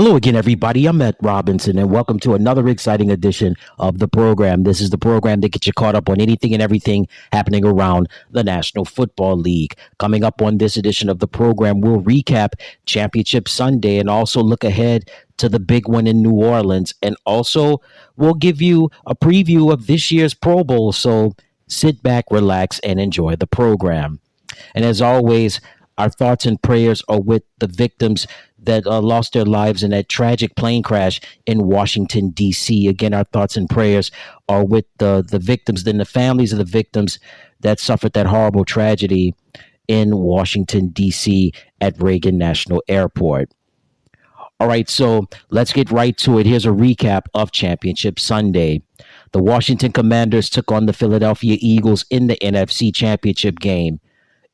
Hello again, everybody. I'm Matt Robinson, and welcome to another exciting edition of the program. This is the program that gets you caught up on anything and everything happening around the National Football League. Coming up on this edition of the program, we'll recap Championship Sunday and also look ahead to the big one in New Orleans. And also, we'll give you a preview of this year's Pro Bowl. So sit back, relax, and enjoy the program. And as always, our thoughts and prayers are with the victims that lost their lives in that tragic plane crash in Washington, D.C. Again, our thoughts and prayers are with the victims and the families of the victims that suffered that horrible tragedy in Washington, D.C. at Reagan National Airport. All right, so let's get right to it. Here's a recap of Championship Sunday. The Washington Commanders took on the Philadelphia Eagles in the NFC Championship game.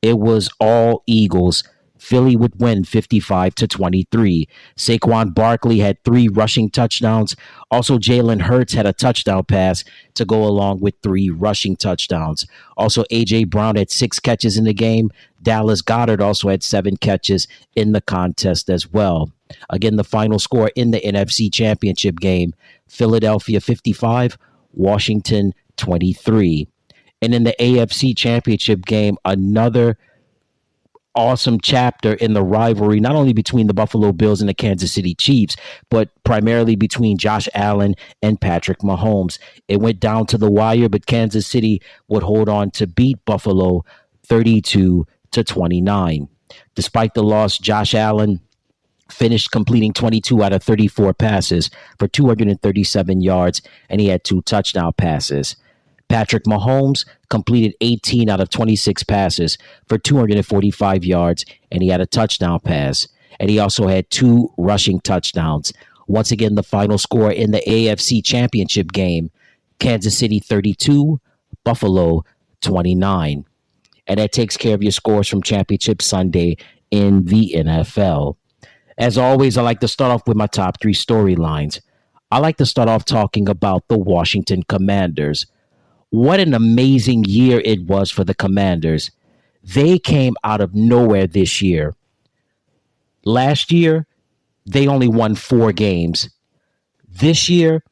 It was all Eagles. Philly would win 55-23. Saquon Barkley had 3 rushing touchdowns. Also, Jalen Hurts had a touchdown pass to go along with 3 rushing touchdowns. Also, A.J. Brown had 6 catches in the game. Dallas Goedert also had 7 catches in the contest as well. Again, the final score in the NFC Championship game, Philadelphia 55, Washington 23. And in the AFC Championship game, another awesome chapter in the rivalry, not only between the Buffalo Bills and the Kansas City Chiefs, but primarily between Josh Allen and Patrick Mahomes. It went down to the wire, but Kansas City would hold on to beat Buffalo 32-29. Despite the loss, Josh Allen finished completing 22 out of 34 passes for 237 yards, and he had 2 touchdown passes. Patrick Mahomes completed 18 out of 26 passes for 245 yards, and he had a touchdown pass. And he also had 2 rushing touchdowns. Once again, the final score in the AFC Championship game, Kansas City 32, Buffalo 29. And that takes care of your scores from Championship Sunday in the NFL. As always, I like to start off with my top 3 storylines. I like to start off talking about the Washington Commanders. What an amazing year it was for the Commanders. They came out of nowhere this year. Last year, they only won 4 games. This year,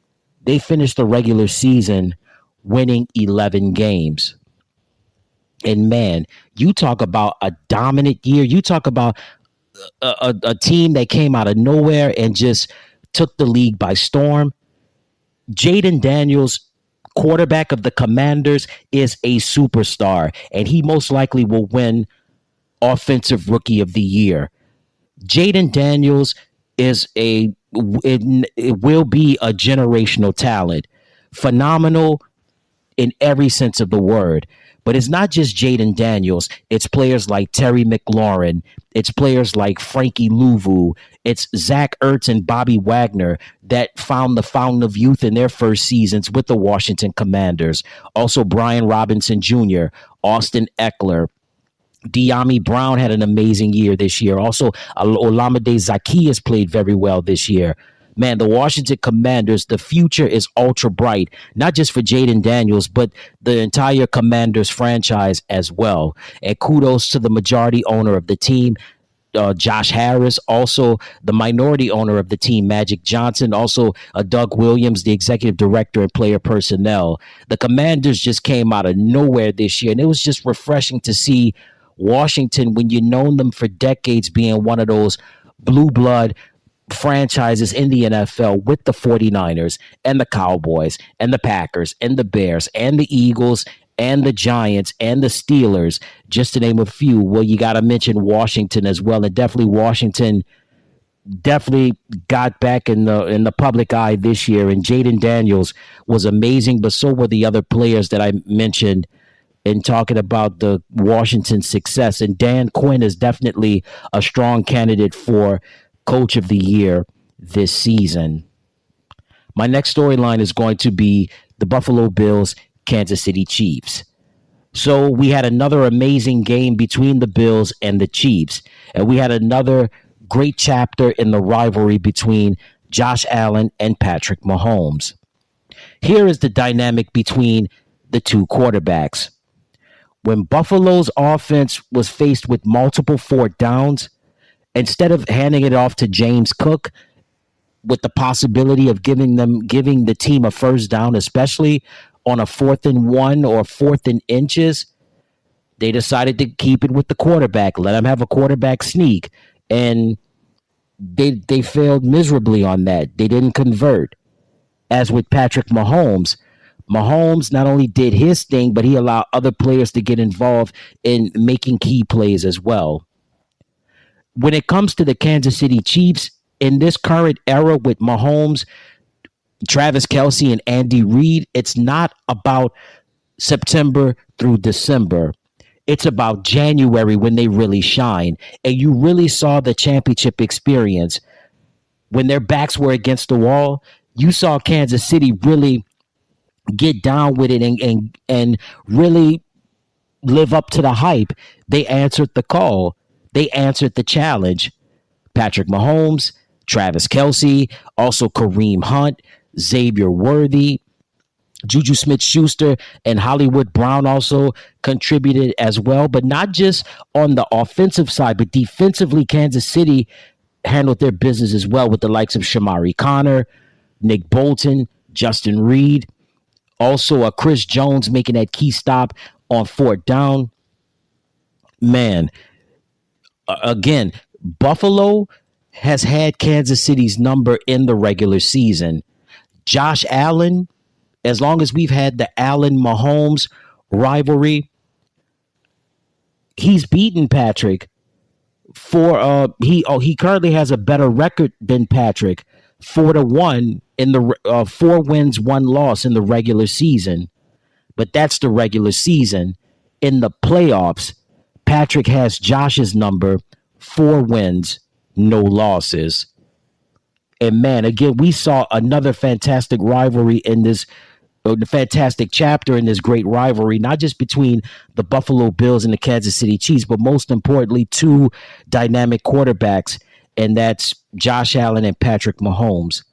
they finished the regular season winning 11 games. And man, you talk about a dominant year. You talk about a team that came out of nowhere and just took the league by storm. Jaden Daniels, quarterback of the Commanders, is a superstar, and he most likely will win Offensive Rookie of the Year. Jaden Daniels is it will be a generational talent, phenomenal in every sense of the word. But it's not just Jaden Daniels. It's players like Terry McLaurin. It's players like Frankie Louvu. It's Zach Ertz and Bobby Wagner that found the fountain of youth in their first seasons with the Washington Commanders. Also, Brian Robinson Jr., Austin Eckler. De'Ami Brown had an amazing year this year. Also, Olamide Zaccheaus played very well this year. Man, the Washington Commanders, the future is ultra bright, not just for Jaden Daniels, but the entire Commanders franchise as well. And kudos to the majority owner of the team, Josh Harris, also the minority owner of the team, Magic Johnson, also Doug Williams, the executive director and player personnel. The Commanders just came out of nowhere this year, and it was just refreshing to see Washington, when you've known them for decades, being one of those blue blood franchises in the NFL with the 49ers and the Cowboys and the Packers and the Bears and the Eagles and the Giants and the Steelers, just to name a few. Well, you got to mention Washington as well, and definitely Washington definitely got back in the public eye this year, and Jaden Daniels was amazing, but so were the other players that I mentioned in talking about the Washington success. And Dan Quinn is definitely a strong candidate for Coach of the Year this season. My next storyline is going to be the Buffalo Bills, Kansas City Chiefs. So we had another amazing game between the Bills and the Chiefs, and we had another great chapter in the rivalry between Josh Allen and Patrick Mahomes. Here is the dynamic between the two quarterbacks. When Buffalo's offense was faced with multiple 4th downs, instead of handing it off to James Cook, with the possibility of giving the team a first down, especially on a 4th and 1 or 4th and inches. They decided to keep it with the quarterback, let him have a quarterback sneak, and they failed miserably on that. They didn't convert. As with Patrick Mahomes, Mahomes not only did his thing, but he allowed other players to get involved in making key plays as well. When it comes to the Kansas City Chiefs, in this current era with Mahomes, Travis Kelce, and Andy Reid, it's not about September through December. It's about January when they really shine. And you really saw the championship experience when their backs were against the wall. You saw Kansas City really get down with it and really live up to the hype. They answered the call. They answered the challenge. Patrick Mahomes, Travis Kelce, also Kareem Hunt, Xavier Worthy, Juju Smith-Schuster, and Hollywood Brown also contributed as well. But not just on the offensive side, but defensively, Kansas City handled their business as well with the likes of Shamari Connor, Nick Bolton, Justin Reed, also Chris Jones making that key stop on 4th down. Man, again, Buffalo has had Kansas City's number in the regular season. Josh Allen, as long as we've had the Allen-Mahomes rivalry, he's beaten Patrick he currently has a better record than Patrick, 4-1 in the 4 wins, 1 loss in the regular season. But that's the regular season. In the playoffs, Patrick has Josh's number, 4 wins, no losses. And man, again, we saw another fantastic rivalry in this, the fantastic chapter in this great rivalry, not just between the Buffalo Bills and the Kansas City Chiefs, but most importantly, 2 dynamic quarterbacks, and that's Josh Allen and Patrick Mahomes.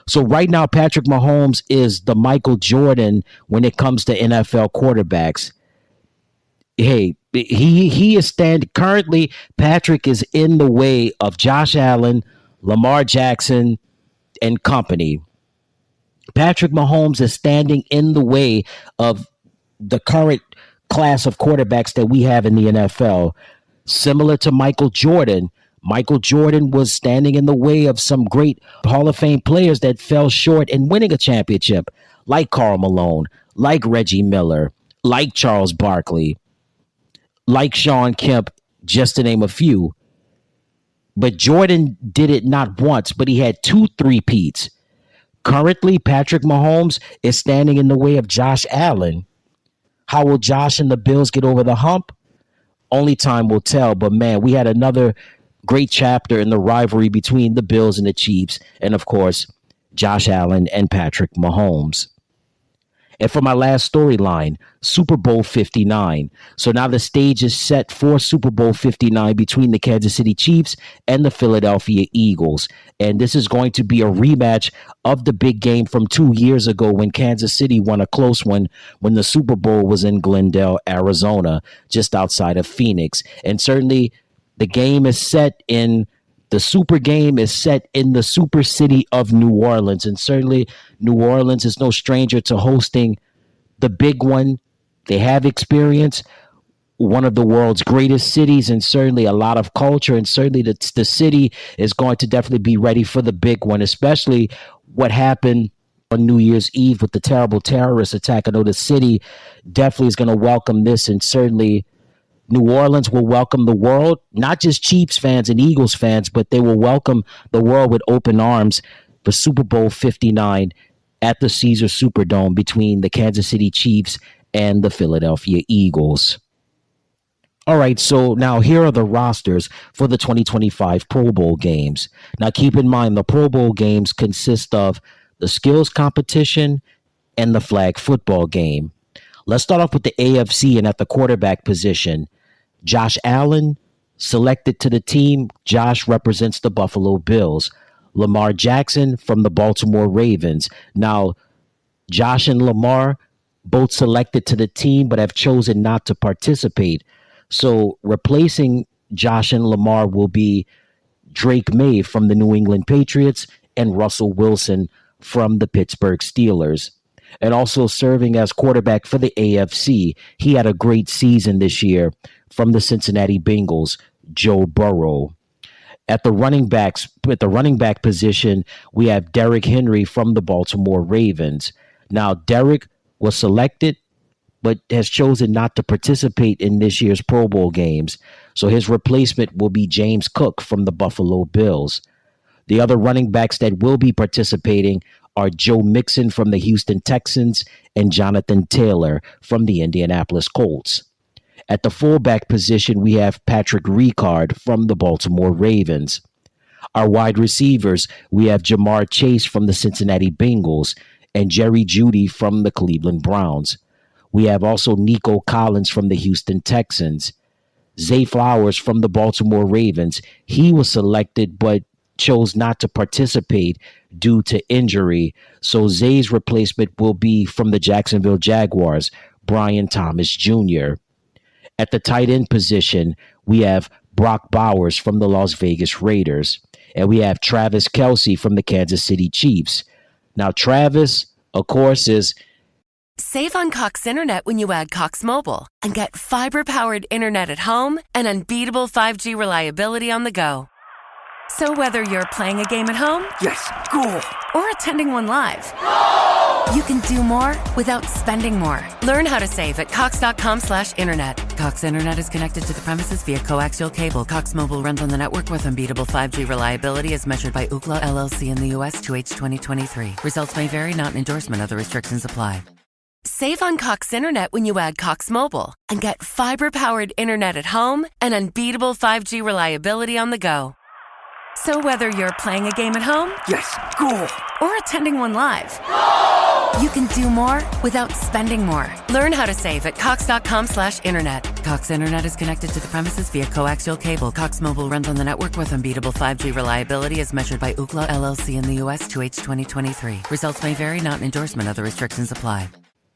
So right now, Patrick Mahomes is the Michael Jordan when it comes to NFL quarterbacks. Hey, he is currently, Patrick is in the way of Josh Allen, Lamar Jackson, and company. Patrick Mahomes is standing in the way of the current class of quarterbacks that we have in the NFL. Similar to Michael Jordan was standing in the way of some great Hall of Fame players that fell short in winning a championship, like Karl Malone, like Reggie Miller, like Charles Barkley, like Shawn Kemp, just to name a few. But Jordan did it not once, but he had 2 three-peats. Currently, Patrick Mahomes is standing in the way of Josh Allen. How will Josh and the Bills get over the hump? Only time will tell. But man, we had another great chapter in the rivalry between the Bills and the Chiefs, and of course, Josh Allen and Patrick Mahomes. And for my last storyline, Super Bowl 59. So now the stage is set for Super Bowl 59 between the Kansas City Chiefs and the Philadelphia Eagles. And this is going to be a rematch of the big game from 2 years ago when Kansas City won a close one when the Super Bowl was in Glendale, Arizona, just outside of Phoenix. And certainly the game is set in the super game is set in the super city of New Orleans. And certainly New Orleans is no stranger to hosting the big one. They have experience, one of the world's greatest cities, and certainly a lot of culture. And certainly the city is going to definitely be ready for the big one, especially what happened on New Year's Eve with the terrible terrorist attack. I know the city definitely is going to welcome this, and certainly New Orleans will welcome the world, not just Chiefs fans and Eagles fans, but they will welcome the world with open arms for Super Bowl 59 at the Caesars Superdome between the Kansas City Chiefs and the Philadelphia Eagles. All right, so now here are the rosters for the 2025 Pro Bowl games. Now keep in mind the Pro Bowl games consist of the skills competition and the flag football game. Let's start off with the AFC, and at the quarterback position, Josh Allen selected to the team. Josh represents the Buffalo Bills. Lamar Jackson from the Baltimore Ravens. Now, Josh and Lamar both selected to the team but have chosen not to participate. So replacing Josh and Lamar will be Drake May from the New England Patriots and Russell Wilson from the Pittsburgh Steelers. And also serving as quarterback for the AFC, he had a great season this year from the Cincinnati Bengals, Joe Burrow. At the running back position, we have Derrick Henry from the Baltimore Ravens. Now, Derrick was selected, but has chosen not to participate in this year's Pro Bowl games. So his replacement will be James Cook from the Buffalo Bills. The other running backs that will be participating are Joe Mixon from the Houston Texans and Jonathan Taylor from the Indianapolis Colts. At the fullback position, we have Patrick Ricard from the Baltimore Ravens. Our wide receivers, we have Jamar Chase from the Cincinnati Bengals and Jerry Jeudy from the Cleveland Browns. We have also Nico Collins from the Houston Texans. Zay Flowers from the Baltimore Ravens. He was selected but chose not to participate due to injury. So Zay's replacement will be from the Jacksonville Jaguars, Brian Thomas Jr. At the tight end position, we have Brock Bowers from the Las Vegas Raiders. And we have Travis Kelce from the Kansas City Chiefs. Now, Travis, of course, is... Save on Cox Internet when you add Cox Mobile and get fiber-powered internet at home and unbeatable 5G reliability on the go. So whether you're playing a game at home, yes, cool, or attending one live, you can do more without spending more. Learn how to save at cox.com/internet. Cox Internet is connected to the premises via coaxial cable. Cox Mobile runs on the network with unbeatable 5G reliability as measured by Ookla LLC in the U.S. 2H 2023. Results may vary, not an endorsement. Other restrictions apply. Save on Cox Internet when you add Cox Mobile and get fiber-powered internet at home and unbeatable 5G reliability on the go. So whether you're playing a game at home, yes, cool, or attending one live, you can do more without spending more. Learn how to save at cox.com/internet. Cox Internet is connected to the premises via coaxial cable. Cox Mobile runs on the network with unbeatable 5G reliability as measured by Ookla LLC in the U.S. 2H 2023. Results may vary, not an endorsement. Other restrictions apply.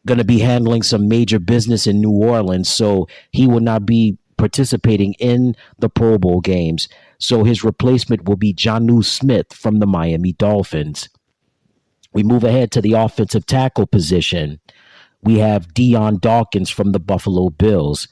Going to be handling some major business in New Orleans, so he will not be participating in the Pro Bowl games. So his replacement will be Jonnu Smith from the Miami Dolphins. We move ahead to the offensive tackle position. We have Dion Dawkins from the Buffalo Bills.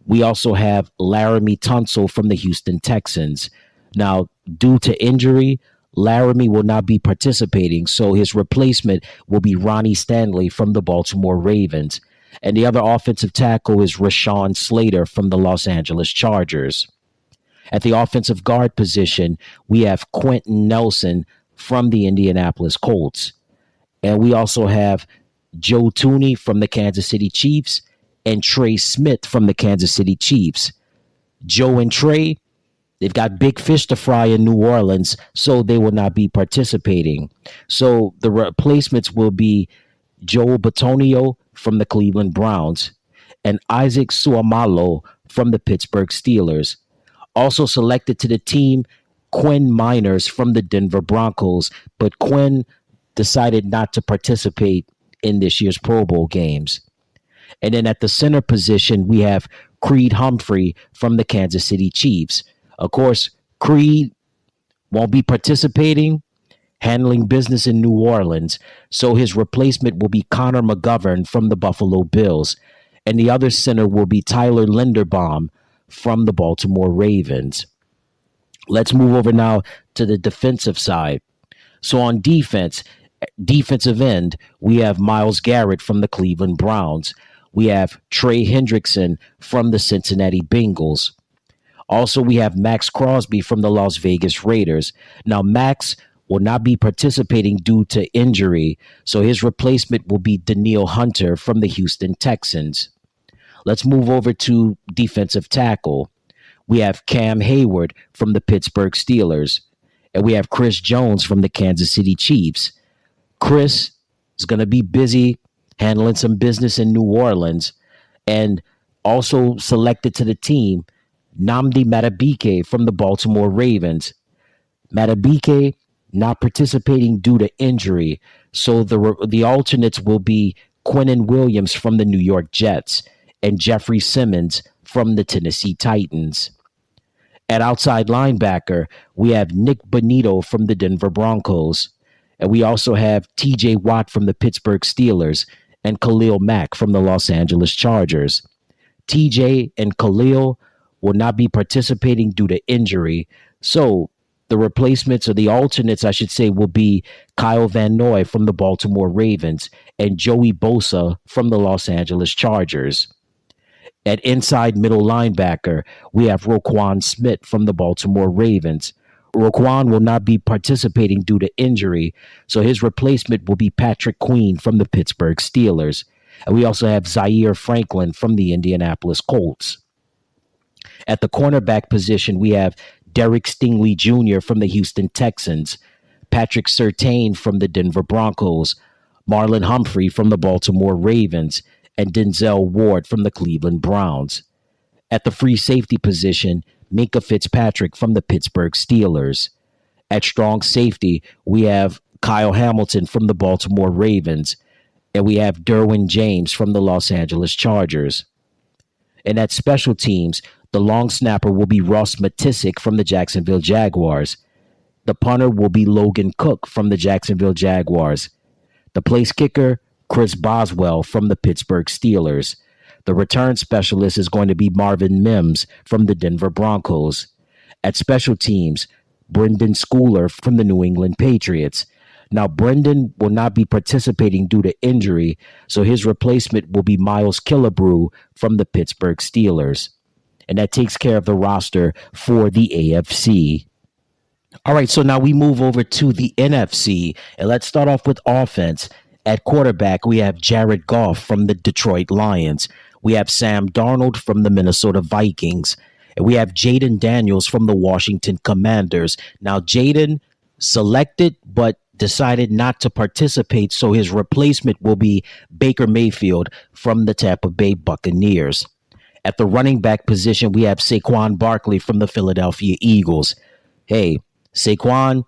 We also have Laramie Tunsil from the Houston Texans. Now, due to injury, Laramie will not be participating, so his replacement will be Ronnie Stanley from the Baltimore Ravens. And the other offensive tackle is Rashawn Slater from the Los Angeles Chargers. At the offensive guard position, we have Quentin Nelson from the Indianapolis Colts. And we also have Joe Thuney from the Kansas City Chiefs and Trey Smith from the Kansas City Chiefs. Joe and Trey, they've got big fish to fry in New Orleans, so they will not be participating. So the replacements will be Joel Bitonio from the Cleveland Browns and Isaac Suamalo from the Pittsburgh Steelers. Also selected to the team, Quinn Miners from the Denver Broncos, but Quinn decided not to participate in this year's Pro Bowl games. And then at the center position, we have Creed Humphrey from the Kansas City Chiefs. Of course, Creed won't be participating, handling business in New Orleans, so his replacement will be Connor McGovern from the Buffalo Bills. And the other center will be Tyler Linderbaum from the Baltimore Ravens. Let's move over now to the defensive side. So on defensive end, we have Myles Garrett from the Cleveland Browns. We have Trey Hendrickson from the Cincinnati Bengals. Also, we have Max Crosby from the Las Vegas Raiders. Now, Max will not be participating due to injury, so his replacement will be Danielle Hunter from the Houston Texans. Let's move over to defensive tackle. We have Cam Hayward from the Pittsburgh Steelers, and we have Chris Jones from the Kansas City Chiefs. Chris is going to be busy handling some business in New Orleans, and also selected to the team, Nnamdi Madubuike from the Baltimore Ravens. Madubuike not participating due to injury, so the alternates will be Quinnen Williams from the New York Jets and Jeffrey Simmons from the Tennessee Titans. At outside linebacker, we have Nick Bonito from the Denver Broncos. And we also have TJ Watt from the Pittsburgh Steelers and Khalil Mack from the Los Angeles Chargers. TJ and Khalil will not be participating due to injury. So the replacements, or the alternates, I should say, will be Kyle Van Noy from the Baltimore Ravens and Joey Bosa from the Los Angeles Chargers. At inside middle linebacker, we have Roquan Smith from the Baltimore Ravens. Roquan will not be participating due to injury, so his replacement will be Patrick Queen from the Pittsburgh Steelers. And we also have Zaire Franklin from the Indianapolis Colts. At the cornerback position, we have Derek Stingley Jr. from the Houston Texans, Patrick Surtain from the Denver Broncos, Marlon Humphrey from the Baltimore Ravens, and Denzel Ward from the Cleveland Browns. At the free safety position, Minkah Fitzpatrick from the Pittsburgh Steelers. At strong safety, we have Kyle Hamilton from the Baltimore Ravens, and we have Derwin James from the Los Angeles Chargers. And at special teams, the long snapper will be Ross Matisic from the Jacksonville Jaguars. The punter will be Logan Cook from the Jacksonville Jaguars. The place kicker, Chris Boswell from the Pittsburgh Steelers. The return specialist is going to be Marvin Mims from the Denver Broncos. At special teams, Brendan Schooler from the New England Patriots. Now, Brendan will not be participating due to injury, so his replacement will be Miles Killebrew from the Pittsburgh Steelers. And that takes care of the roster for the AFC. All right, so now we move over to the NFC, and let's start off with offense. At quarterback, we have Jared Goff from the Detroit Lions. We have Sam Darnold from the Minnesota Vikings. And we have Jaden Daniels from the Washington Commanders. Now, Jaden selected but decided not to participate, so his replacement will be Baker Mayfield from the Tampa Bay Buccaneers. At the running back position, we have Saquon Barkley from the Philadelphia Eagles. Hey, Saquon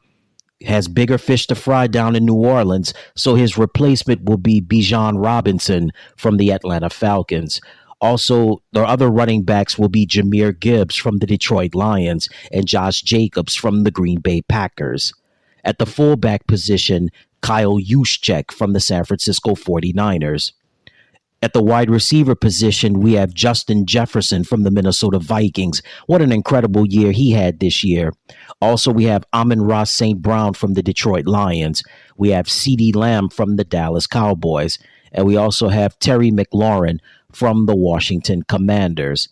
has bigger fish to fry down in New Orleans, so his replacement will be Bijan Robinson from the Atlanta Falcons. Also, the other running backs will be Jahmyr Gibbs from the Detroit Lions and Josh Jacobs from the Green Bay Packers. At the fullback position, Kyle Juszczyk from the San Francisco 49ers. At the wide receiver position, we have Justin Jefferson from the Minnesota Vikings. What an incredible year he had this year. Also, we have Amon-Ra St. Brown from the Detroit Lions. We have CeeDee Lamb from the Dallas Cowboys. And we also have Terry McLaurin from the Washington Commanders.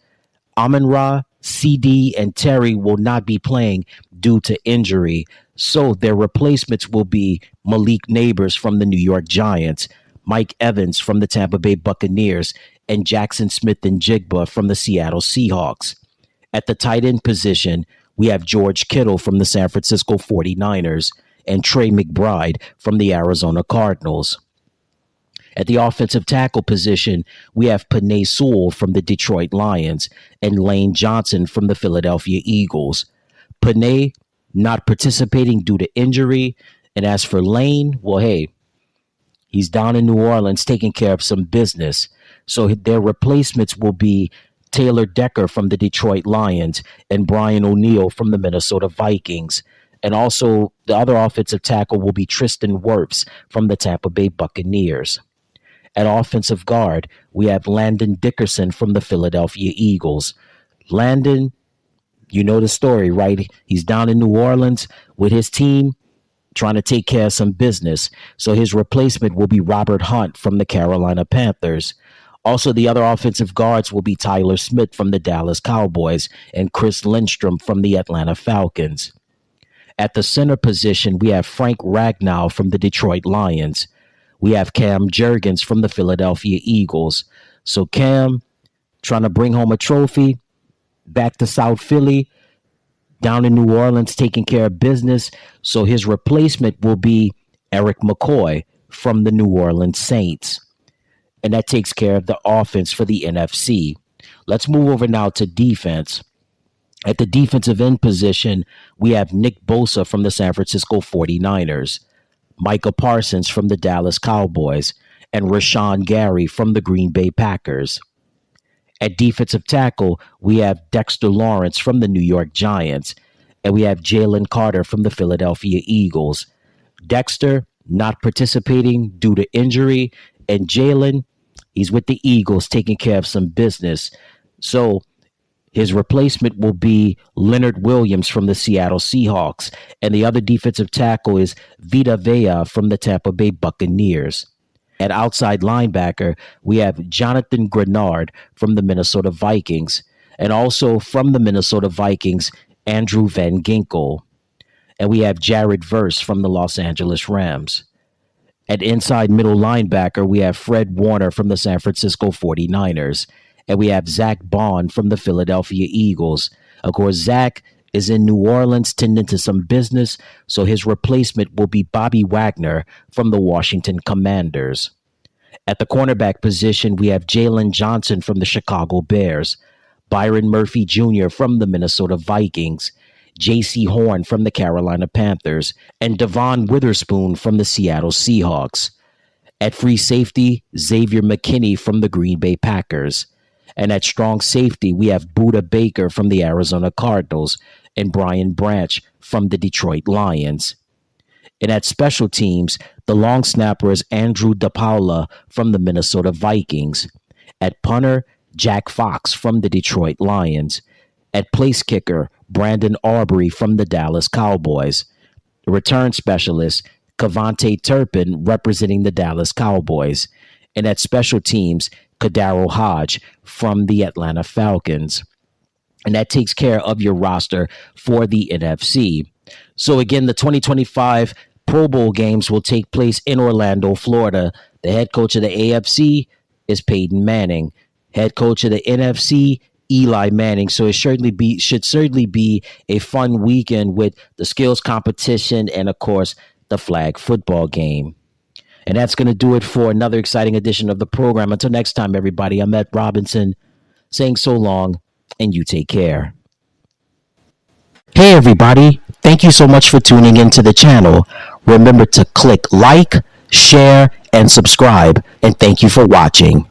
Amon-Ra, CD, and Terry will not be playing due to injury, so their replacements will be Malik Neighbors from the New York Giants, Mike Evans from the Tampa Bay Buccaneers, and Jackson Smith-Njigba from the Seattle Seahawks. At the tight end position, we have George Kittle from the San Francisco 49ers and Trey McBride from the Arizona Cardinals. At the offensive tackle position, we have Penei Sewell from the Detroit Lions and Lane Johnson from the Philadelphia Eagles. Penei not participating due to injury, and as for Lane, well, hey, he's down in New Orleans taking care of some business. So their replacements will be Taylor Decker from the Detroit Lions and Brian O'Neill from the Minnesota Vikings. And also the other offensive tackle will be Tristan Wirfs from the Tampa Bay Buccaneers. At offensive guard, we have Landon Dickerson from the Philadelphia Eagles. Landon, you know the story, right? He's down in New Orleans with his team trying to take care of some business. So his replacement will be Robert Hunt from the Carolina Panthers. Also, the other offensive guards will be Tyler Smith from the Dallas Cowboys and Chris Lindstrom from the Atlanta Falcons. At the center position, we have Frank Ragnow from the Detroit Lions. We have Cam Jurgens from the Philadelphia Eagles. So Cam, trying to bring home a trophy, back to South Philly, down in New Orleans, taking care of business. So his replacement will be Eric McCoy from the New Orleans Saints. And that takes care of the offense for the NFC. Let's move over now to defense. At the defensive end position, we have Nick Bosa from the San Francisco 49ers, Micah Parsons from the Dallas Cowboys, and Rashawn Gary from the Green Bay Packers. At defensive tackle, we have Dexter Lawrence from the New York Giants, and we have Jalen Carter from the Philadelphia Eagles. Dexter not participating due to injury, and Jalen, he's with the Eagles taking care of some business. So his replacement will be Leonard Williams from the Seattle Seahawks, and the other defensive tackle is Vita Vea from the Tampa Bay Buccaneers. At outside linebacker, we have Jonathan Grenard from the Minnesota Vikings, and also from the Minnesota Vikings, Andrew Van Ginkel. And we have Jared Verse from the Los Angeles Rams. At inside middle linebacker, we have Fred Warner from the San Francisco 49ers. And we have Zach Bond from the Philadelphia Eagles. Of course, Zach is in New Orleans tending to some business, so his replacement will be Bobby Wagner from the Washington Commanders. At the cornerback position, we have Jalen Johnson from the Chicago Bears, Byron Murphy Jr. from the Minnesota Vikings, J.C. Horn from the Carolina Panthers, and Devon Witherspoon from the Seattle Seahawks. At free safety, Xavier McKinney from the Green Bay Packers. And at strong safety, we have Budda Baker from the Arizona Cardinals and Brian Branch from the Detroit Lions. And at special teams, the long snapper is Andrew DePaula from the Minnesota Vikings. At punter, Jack Fox from the Detroit Lions. At place kicker, Brandon Aubrey from the Dallas Cowboys. Return specialist, Cavante Turpin representing the Dallas Cowboys. And at special teams, Kadaro Hodge from the Atlanta Falcons. And that takes care of your roster for the NFC. So again, the 2025 Pro Bowl games will take place in Orlando, Florida. The head coach of the AFC is Peyton Manning. Head coach of the NFC, Eli Manning. So it should certainly be a fun weekend with the skills competition and, of course, the flag football game. And that's going to do it for another exciting edition of the program. Until next time, everybody, I'm Ed Robinson saying so long, and you take care. Hey, everybody. Thank you so much for tuning into the channel. Remember to click like, share, and subscribe. And thank you for watching.